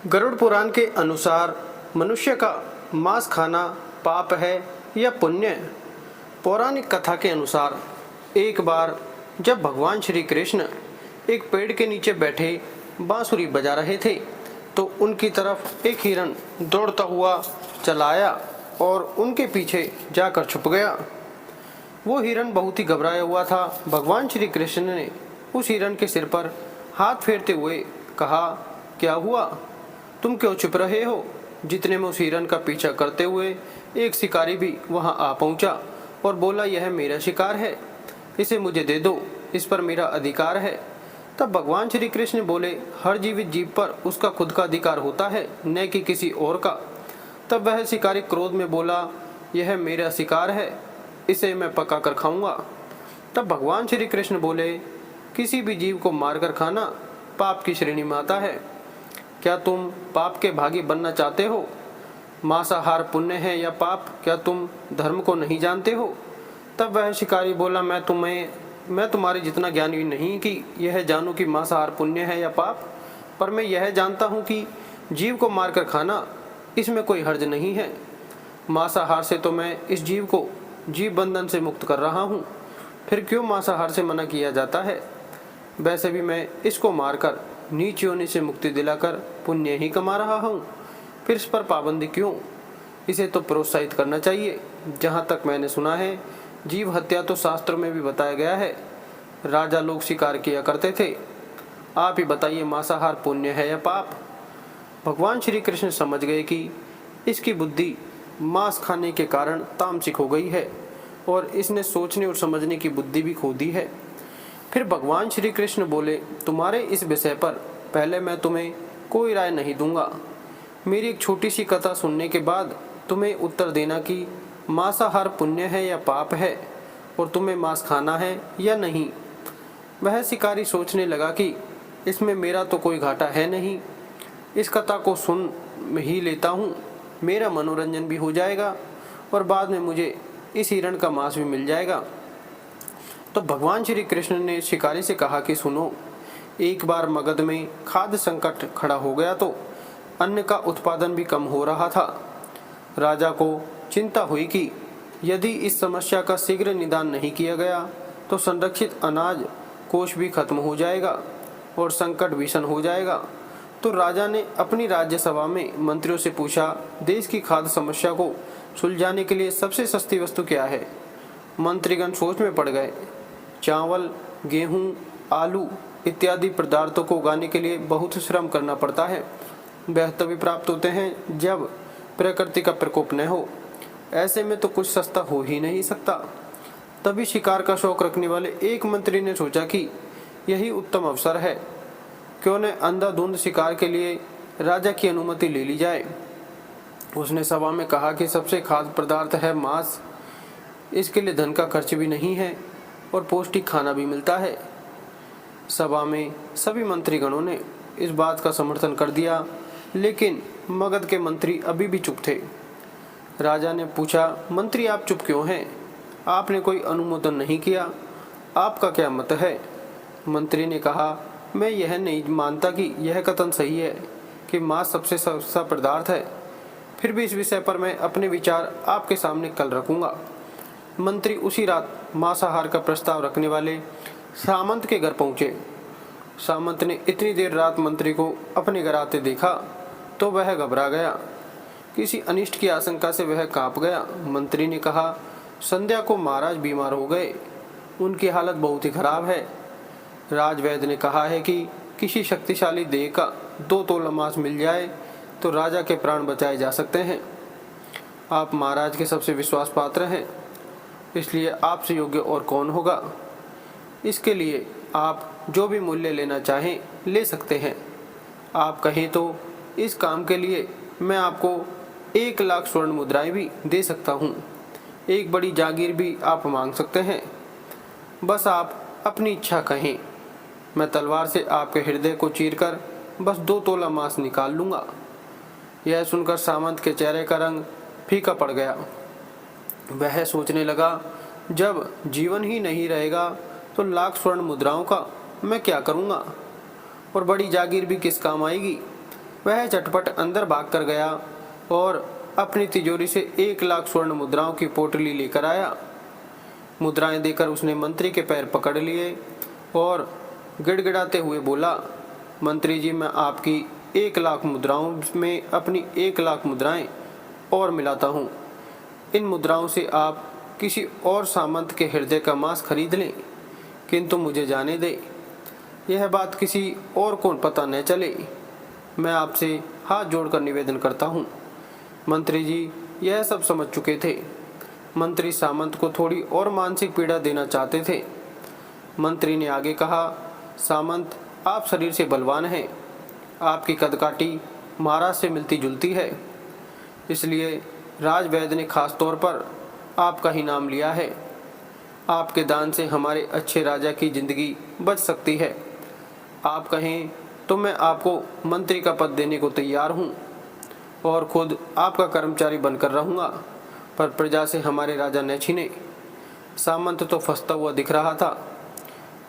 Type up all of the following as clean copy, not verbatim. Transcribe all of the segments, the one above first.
गरुड़ पुराण के अनुसार मनुष्य का मांस खाना पाप है या पुण्य। पौराणिक कथा के अनुसार एक बार जब भगवान श्री कृष्ण एक पेड़ के नीचे बैठे बांसुरी बजा रहे थे तो उनकी तरफ एक हिरण दौड़ता हुआ चला आया और उनके पीछे जाकर छुप गया। वो हिरण बहुत ही घबराया हुआ था। भगवान श्री कृष्ण ने उस हिरण के सिर पर हाथ फेरते हुए कहा, क्या हुआ, तुम क्यों छुप रहे हो। जितने में उस हिरण का पीछा करते हुए एक शिकारी भी वहां आ पहुंचा और बोला, यह मेरा शिकार है, इसे मुझे दे दो, इस पर मेरा अधिकार है। तब भगवान श्री कृष्ण बोले, हर जीवित जीव पर उसका खुद का अधिकार होता है, न कि किसी और का। तब वह शिकारी क्रोध में बोला, यह मेरा शिकार है, इसे मैं पका कर खाऊंगा। तब भगवान श्री कृष्ण बोले, किसी भी जीव को मारकर खाना पाप की श्रेणी में आता है। क्या तुम पाप के भागी बनना चाहते हो। मांसाहार पुण्य है या पाप, क्या तुम धर्म को नहीं जानते हो। तब वह शिकारी बोला, मैं तुम्हारे जितना ज्ञानी नहीं कि यह जानूं कि मांसाहार पुण्य है या पाप, पर मैं यह जानता हूं कि जीव को मारकर खाना, इसमें कोई हर्ज नहीं है। मांसाहार से तो मैं इस जीव को जीव बंधन से मुक्त कर रहा हूँ, फिर क्यों मांसाहार से मना किया जाता है। वैसे भी मैं इसको मारकर नीच योनि से मुक्ति दिलाकर पुण्य ही कमा रहा हूँ, फिर इस पर पाबंदी क्यों। इसे तो प्रोत्साहित करना चाहिए। जहाँ तक मैंने सुना है, जीव हत्या तो शास्त्रों में भी बताया गया है। राजा लोग शिकार किया करते थे। आप ही बताइए, मांसाहार पुण्य है या पाप। भगवान श्री कृष्ण समझ गए कि इसकी बुद्धि मांस खाने के कारण तामसिक हो गई है और इसने सोचने और समझने की बुद्धि भी खो दी है। फिर भगवान श्री कृष्ण बोले, तुम्हारे इस विषय पर पहले मैं तुम्हें कोई राय नहीं दूंगा। मेरी एक छोटी सी कथा सुनने के बाद तुम्हें उत्तर देना कि मांसाहार पुण्य है या पाप है और तुम्हें मांस खाना है या नहीं। वह शिकारी सोचने लगा कि इसमें मेरा तो कोई घाटा है नहीं, इस कथा को सुन ही लेता हूँ, मेरा मनोरंजन भी हो जाएगा और बाद में मुझे इस हिरण का मांस भी मिल जाएगा। तो भगवान श्री कृष्ण ने शिकारी से कहा कि सुनो, एक बार मगध में खाद्य संकट खड़ा हो गया तो अन्न का उत्पादन भी कम हो रहा था। राजा को चिंता हुई कि यदि इस समस्या का शीघ्र निदान नहीं किया गया तो संरक्षित अनाज कोष भी खत्म हो जाएगा और संकट भीषण हो जाएगा। तो राजा ने अपनी राज्यसभा में मंत्रियों से पूछा, देश की खाद्य समस्या को सुलझाने के लिए सबसे सस्ती वस्तु क्या है। मंत्रीगण सोच में पड़ गए। चावल, गेहूं, आलू इत्यादि पदार्थों को उगाने के लिए बहुत श्रम करना पड़ता है। वह तभी प्राप्त होते हैं जब प्रकृति का प्रकोप न हो। ऐसे में तो कुछ सस्ता हो ही नहीं सकता। तभी शिकार का शौक रखने वाले एक मंत्री ने सोचा कि यही उत्तम अवसर है, क्यों न अंधाधुंध शिकार के लिए राजा की अनुमति ले ली जाए। उसने सभा में कहा कि सबसे खाद्य पदार्थ है मांस, इसके लिए धन का खर्च भी नहीं है और पौष्टिक खाना भी मिलता है। सभा में सभी मंत्रीगणों ने इस बात का समर्थन कर दिया, लेकिन मगध के मंत्री अभी भी चुप थे। राजा ने पूछा, मंत्री आप चुप क्यों हैं, आपने कोई अनुमोदन नहीं किया, आपका क्या मत है। मंत्री ने कहा, मैं यह नहीं मानता कि यह कथन सही है कि मांस सबसे सस्ता पदार्थ है, फिर भी इस विषय पर मैं अपने विचार आपके सामने कल रखूंगा। मंत्री उसी रात मांसाहार का प्रस्ताव रखने वाले सामंत के घर पहुंचे। सामंत ने इतनी देर रात मंत्री को अपने घर आते देखा तो वह घबरा गया। किसी अनिष्ट की आशंका से वह कांप गया। मंत्री ने कहा, संध्या को महाराज बीमार हो गए, उनकी हालत बहुत ही खराब है। राजवैद्य ने कहा है कि किसी शक्तिशाली देह का 2 तोला मांस मिल जाए तो राजा के प्राण बचाए जा सकते हैं। आप महाराज के सबसे विश्वास पात्र हैं, इसलिए आपसे योग्य और कौन होगा। इसके लिए आप जो भी मूल्य लेना चाहें ले सकते हैं। आप कहें तो इस काम के लिए मैं आपको 1 लाख स्वर्ण मुद्राएं भी दे सकता हूँ। एक बड़ी जागीर भी आप मांग सकते हैं। बस आप अपनी इच्छा कहें, मैं तलवार से आपके हृदय को चीरकर बस 2 तोला मांस निकाल लूँगा। यह सुनकर सामंत के चेहरे का रंग फीका पड़ गया। वह सोचने लगा, जब जीवन ही नहीं रहेगा तो लाख स्वर्ण मुद्राओं का मैं क्या करूँगा और बड़ी जागीर भी किस काम आएगी। वह झटपट अंदर भाग कर गया और अपनी तिजोरी से 1 लाख स्वर्ण मुद्राओं की पोटली लेकर आया। मुद्राएं देकर उसने मंत्री के पैर पकड़ लिए और गिड़गिड़ाते हुए बोला, मंत्री जी, मैं आपकी 1 लाख मुद्राओं में अपनी 1 लाख मुद्राएं और मिलाता हूँ। इन मुद्राओं से आप किसी और सामंत के हृदय का मांस खरीद लें, किंतु मुझे जाने दें, यह बात किसी और को पता न चले। मैं आपसे हाथ जोड़कर निवेदन करता हूँ। मंत्री जी यह सब समझ चुके थे। मंत्री सामंत को थोड़ी और मानसिक पीड़ा देना चाहते थे। मंत्री ने आगे कहा, सामंत, आप शरीर से बलवान हैं, आपकी कदकाठी महाराज से मिलती जुलती है, इसलिए राजवैद्य ने खास तौर पर आपका ही नाम लिया है। आपके दान से हमारे अच्छे राजा की जिंदगी बच सकती है। आप कहें तो मैं आपको मंत्री का पद देने को तैयार हूँ और खुद आपका कर्मचारी बनकर रहूँगा, पर प्रजा से हमारे राजा न छीने। सामंत तो फंसता हुआ दिख रहा था।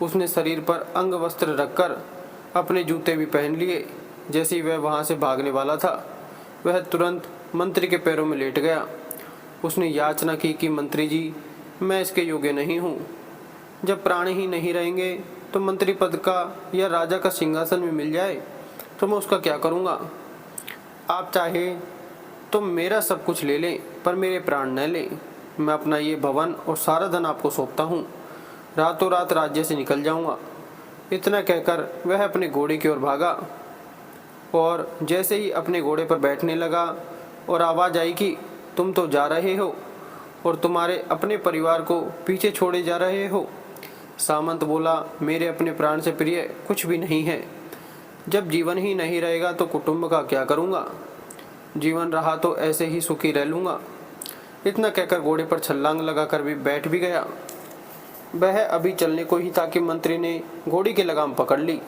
उसने शरीर पर अंग वस्त्र रखकर अपने जूते भी पहन लिए। जैसे ही वह वहाँ से भागने वाला था, वह तुरंत मंत्री के पैरों में लेट गया। उसने याचना की कि मंत्री जी, मैं इसके योग्य नहीं हूँ। जब प्राणी ही नहीं रहेंगे तो मंत्री पद का या राजा का सिंहासन भी मिल जाए तो मैं उसका क्या करूँगा। आप चाहे तो मेरा सब कुछ ले लें, पर मेरे प्राण न लें। मैं अपना ये भवन और सारा धन आपको सौंपता हूँ। रातों रात राज्य से निकल जाऊँगा। इतना कहकर वह अपने घोड़े की ओर भागा और जैसे ही अपने घोड़े पर बैठने लगा और आवाज़ आई कि तुम तो जा रहे हो और तुम्हारे अपने परिवार को पीछे छोड़े जा रहे हो, सामंत बोला, मेरे अपने प्राण से प्रिय कुछ भी नहीं है। जब जीवन ही नहीं रहेगा तो कुटुंब का क्या करूँगा। जीवन रहा तो ऐसे ही सुखी रह लूँगा। इतना कहकर घोड़े पर छलांग लगाकर भी बैठ भी गया। वह अभी चलने को ही था कि मंत्री ने घोड़ी की लगाम पकड़ ली।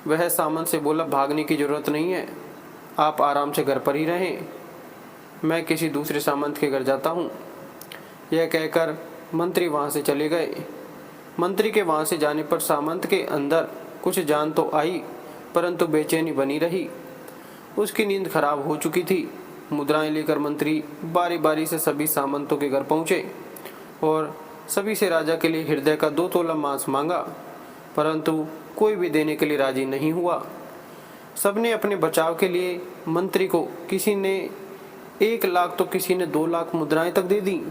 वह सामंत से बोला, भागने की जरूरत नहीं है, आप आराम से घर पर ही रहें, मैं किसी दूसरे सामंत के घर जाता हूँ। यह कहकर मंत्री वहाँ से चले गए। मंत्री के वहाँ से जाने पर सामंत के अंदर कुछ जान तो आई, परंतु बेचैनी बनी रही। उसकी नींद खराब हो चुकी थी। मुद्राएं लेकर मंत्री बारी बारी से सभी सामंतों के घर पहुँचे और सभी से राजा के लिए हृदय का 2 तोला मांस मांगा, परंतु कोई भी देने के लिए राजी नहीं हुआ। सबने अपने बचाव के लिए मंत्री को किसी ने 1 लाख तो किसी ने 2 लाख मुद्राएं तक दे दी।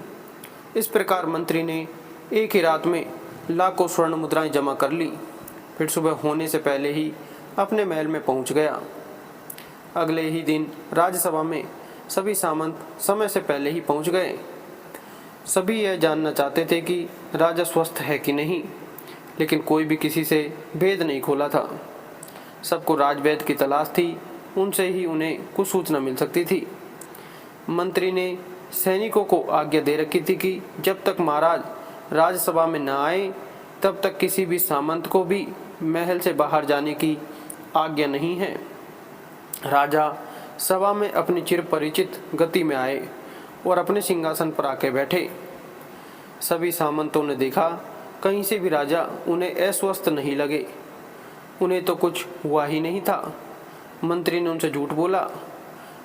इस प्रकार मंत्री ने एक ही रात में लाखों स्वर्ण मुद्राएं जमा कर ली। फिर सुबह होने से पहले ही अपने महल में पहुंच गया। अगले ही दिन राज्यसभा में सभी सामंत समय से पहले ही पहुंच गए। सभी यह जानना चाहते थे कि राजा स्वस्थ है कि नहीं, लेकिन कोई भी किसी से भेद नहीं खोला था। सबको राजवैद्य की तलाश थी, उनसे ही उन्हें कुछ सूचना मिल सकती थी। मंत्री ने सैनिकों को आज्ञा दे रखी थी कि जब तक महाराज राज्यसभा में न आए तब तक किसी भी सामंत को भी महल से बाहर जाने की आज्ञा नहीं है। राजा सभा में अपनी चिर परिचित गति में आए और अपने सिंहासन पर आके बैठे। सभी सामंतों ने देखा, कहीं से भी राजा उन्हें अस्वस्थ नहीं लगे। उन्हें तो कुछ हुआ ही नहीं था। मंत्री ने उनसे झूठ बोला।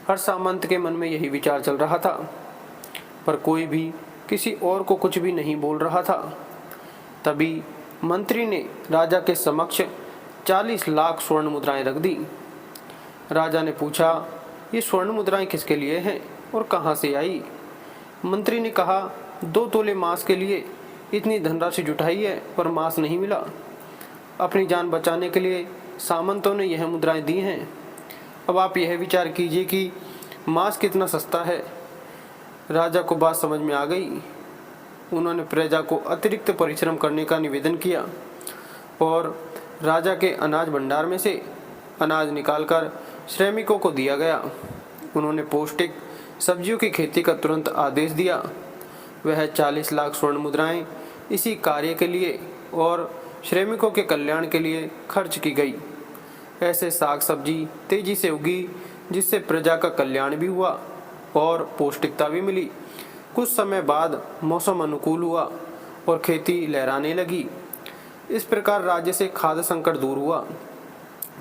हर सामंत के मन में यही विचार चल रहा था, पर कोई भी किसी और को कुछ भी नहीं बोल रहा था। तभी मंत्री ने राजा के समक्ष 40 लाख स्वर्ण मुद्राएं रख दी। राजा ने पूछा, ये स्वर्ण मुद्राएं किसके लिए हैं और कहाँ से आई। मंत्री ने कहा, 2 तोले मांस के लिए इतनी धनराशि जुटाई है पर मांस नहीं मिला। अपनी जान बचाने के लिए सामंतों ने यह मुद्राएं दी हैं। अब आप यह विचार कीजिए कि मांस कितना सस्ता है। राजा को बात समझ में आ गई। उन्होंने प्रजा को अतिरिक्त परिश्रम करने का निवेदन किया और राजा के अनाज भंडार में से अनाज निकालकर श्रमिकों को दिया गया। उन्होंने पौष्टिक सब्जियों की खेती का तुरंत आदेश दिया। वह 40 लाख स्वर्ण मुद्राएं इसी कार्य के लिए और श्रमिकों के कल्याण के लिए खर्च की गई। ऐसे साग सब्जी तेजी से उगी जिससे प्रजा का कल्याण भी हुआ और पौष्टिकता भी मिली। कुछ समय बाद मौसम अनुकूल हुआ और खेती लहराने लगी। इस प्रकार राज्य से खाद्य संकट दूर हुआ।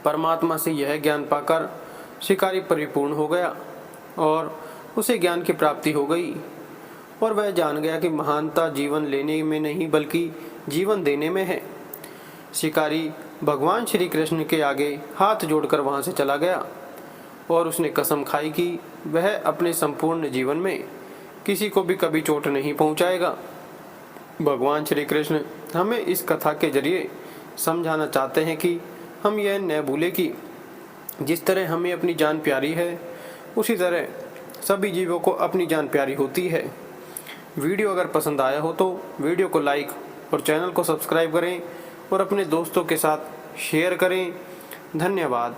परमात्मा से यह ज्ञान पाकर शिकारी परिपूर्ण हो गया और उसे ज्ञान की प्राप्ति हो गई और वह जान गया कि महानता जीवन लेने में नहीं बल्कि जीवन देने में है। शिकारी भगवान श्री कृष्ण के आगे हाथ जोड़कर वहां से चला गया और उसने कसम खाई कि वह अपने संपूर्ण जीवन में किसी को भी कभी चोट नहीं पहुंचाएगा। भगवान श्री कृष्ण हमें इस कथा के जरिए समझाना चाहते हैं कि हम यह न भूलें कि जिस तरह हमें अपनी जान प्यारी है उसी तरह सभी जीवों को अपनी जान प्यारी होती है। वीडियो अगर पसंद आया हो तो वीडियो को लाइक और चैनल को सब्सक्राइब करें और अपने दोस्तों के साथ शेयर करें। धन्यवाद।